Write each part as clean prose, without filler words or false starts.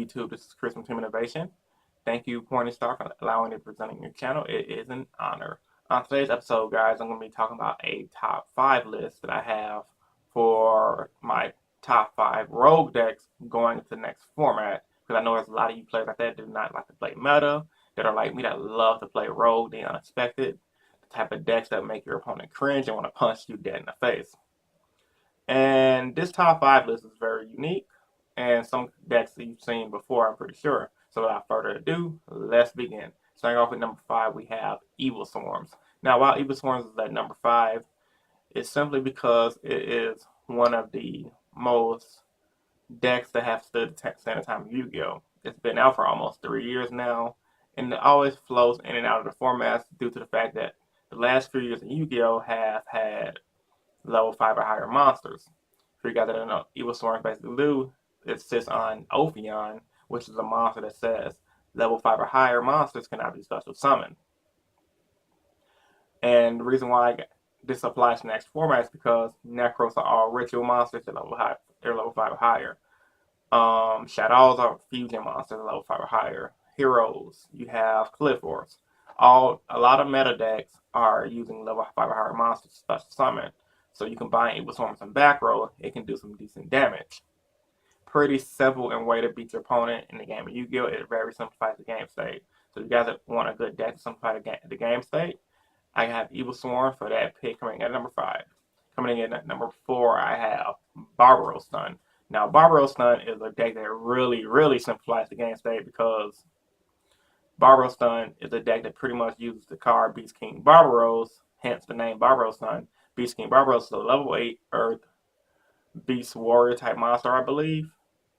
YouTube. This is Chris from Team Innovation. Thank you, PointyStar, for allowing me to present on your channel. It is an honor. On today's episode, guys, I'm going to be talking about a top 5 list that I have for my top 5 rogue decks going into the next format. Because I know there's a lot of you players out there that do not like to play meta, that are like me, that love to play rogue, the unexpected, the type of decks that make your opponent cringe and want to punch you dead in the face. And this top 5 list is very unique, and some decks that you've seen before, I'm pretty sure. So without further ado, let's begin. Starting off with number 5, we have Evilswarms. Now, while Evilswarms is at number 5, it's simply because it is one of the most decks that have stood the standard time of Yu-Gi-Oh! It's been out for almost 3 years now, and it always flows in and out of the formats due to the fact that the last few years in Yu-Gi-Oh! Have had level 5 or higher monsters. For you guys that don't know, Evilswarm basically do, it sits on Ophion, which is a monster that says level 5 or higher monsters cannot be special summoned. And the reason why this applies to the next format is because Necros are all ritual monsters at level 5 or higher. Shadows are fusion monsters at level 5 or higher. Heroes, you have Cliffors. A lot of meta decks are using level 5 or higher monsters to special summon. So you combine Evilswarm with some back row, it can do some decent damage. Pretty simple and way to beat your opponent in the game of Yu-Gi-Oh! It very simplifies the game state. So if you guys want a good deck to simplify the game state, I have Evilswarm for that pick coming in at number 5. Coming in at number 4, I have Barbaros Stun. Now, Barbaros Stun is a deck that really simplifies the game state because Barbaros Stun is a deck that pretty much uses the card Beast King Barbaros, hence the name Barbaros Stun. Beast King Barbaros is a level 8 Earth Beast Warrior type monster, I believe.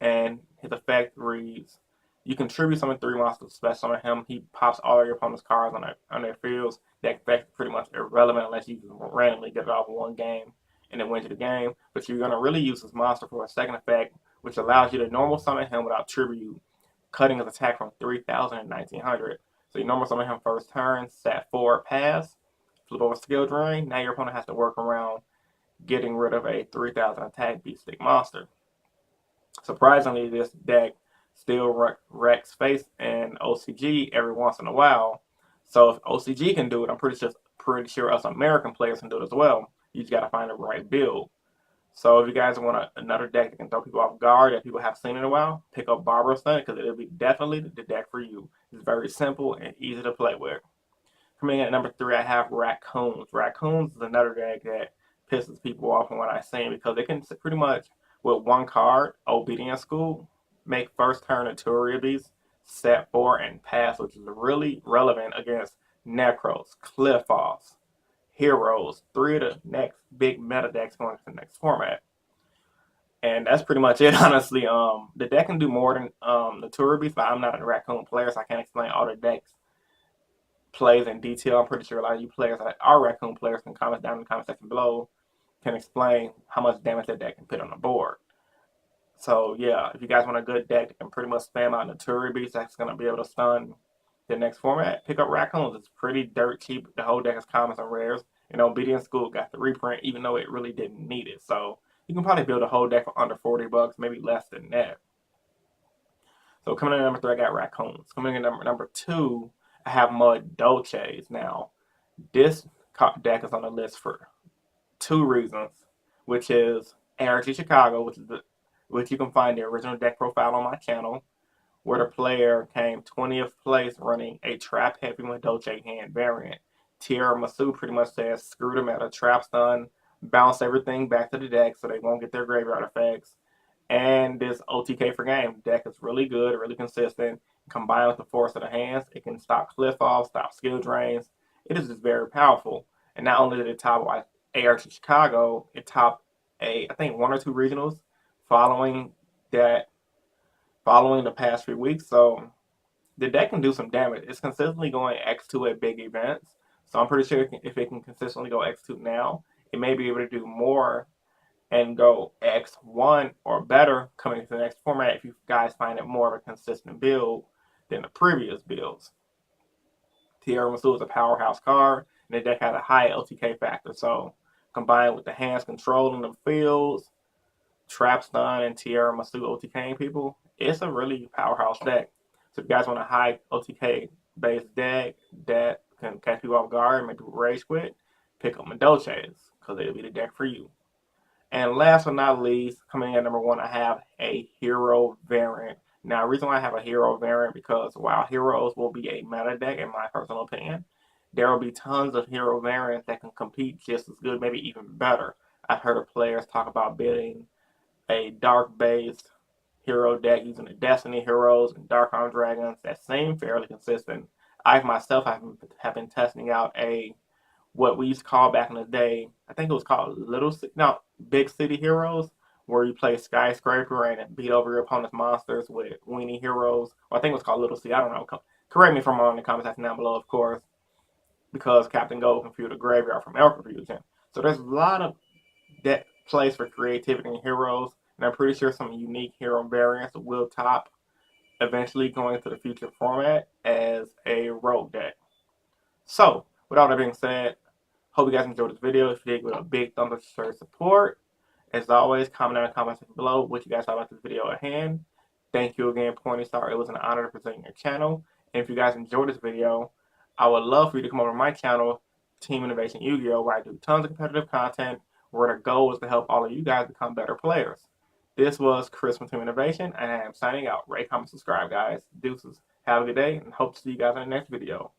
And his effect reads, you contribute summon 3 monsters, special summon him. He pops all of your opponent's cards on their fields. That effect is pretty much irrelevant unless you randomly get it off one game and then win you the game. But you're going to really use this monster for a second effect, which allows you to normal summon him without tribute, cutting his attack from 3,000 to 1,900. So you normal summon him first turn, sat 4, pass, flip over skill drain. Now your opponent has to work around getting rid of a 3,000 attack beast stick monster. Surprisingly, this deck still wrecks face in OCG every once in a while. So if OCG can do it, I'm pretty sure us American players can do it as well. You just got to find the right build. So if you guys want another deck that can throw people off guard that people have seen in a while, pick up Barbaros Stun because it'll be definitely the deck for you. It's very simple and easy to play with. Coming in at number 3, I have Raccoons. Raccoons is another deck that pisses people off from what I've seen because they can pretty much, with one card, Obedience School, make first turn Aturia Beast, set 4, and pass, which is really relevant against Necros, Cliffos, Heroes, 3 of the next big meta decks going to the next format. And that's pretty much it, honestly. The deck can do more than the Aturia Beast, but I'm not a Raccoon player, so I can't explain all the decks plays in detail. I'm pretty sure a lot of you players that are Raccoon players can comment down in the comment section below, can explain how much damage that deck can put on the board. So yeah, if you guys want a good deck that can pretty much spam out an Aturia Beast that's going to be able to stun the next format, pick up Raccoons. It's pretty dirt cheap. The whole deck is commons and rares. And Obedience School got the reprint even though it really didn't need it. So you can probably build a whole deck for under 40 bucks, maybe less than that. So coming in at number 3, I got Raccoons. Coming in at number 2, I have Madolche. Now, this deck is on the list for 2 reasons, which is ARG Chicago, which you can find the original deck profile on my channel, where the player came 20th place running a trap heavy Madolche hand variant. Tierra Masu pretty much says screw the meta, trap stun, bounce everything back to the deck so they won't get their graveyard effects. And this OTK for game deck is really good, really consistent. Combined with the force of the hands, it can stop cliff offs, stop skill drains. It is just very powerful. And not only did it top ARG Chicago, it topped I think 1 or 2 regionals following the past few weeks. So the deck can do some damage. It's consistently going X2 at big events. So I'm pretty sure if it can consistently go X2 now, it may be able to do more and go X1 or better coming into the next format if you guys find it more of a consistent build than the previous builds. Tierra Masu is a powerhouse card, and the deck has a high LTK factor. So combined with the hands controlling the fields, trap stun, and Tierra Masu OTKing people, it's a really powerhouse deck. So if you guys want a high OTK based deck that can catch you off guard and make people rage quit, pick up Madolche's because it'll be the deck for you. And last but not least, coming in at number 1, I have a hero variant. Now, the reason why I have a hero variant because while heroes will be a meta deck, in my personal opinion, there will be tons of hero variants that can compete just as good, maybe even better. I've heard of players talk about building a dark-based hero deck using the Destiny heroes and Dark Arm Dragons that seem fairly consistent. I myself have been testing out what we used to call back in the day, I think it was called Big City Heroes, where you play Skyscraper and beat over your opponent's monsters with Weenie Heroes. Or I think it was called Little City, I don't know. Correct me if I'm wrong in the comments section down below, of course, because Captain Gold confused the graveyard from Elk Confusion. So there's a lot of place for creativity in heroes, and I'm pretty sure some unique hero variants will top eventually going into the future format as a rogue deck. So, with all that being said, hope you guys enjoyed this video. If you did, give it a big thumbs up to show your support. As always, comment down in the comments below what you guys thought about this video at hand. Thank you again, PointyStar. It was an honor to present your channel. And if you guys enjoyed this video, I would love for you to come over to my channel, Team Innovation Yu-Gi-Oh!, where I do tons of competitive content, where the goal is to help all of you guys become better players. This was Chris from Team Innovation, and I am signing out. Rate, comment, subscribe, guys. Deuces. Have a good day, and hope to see you guys in the next video.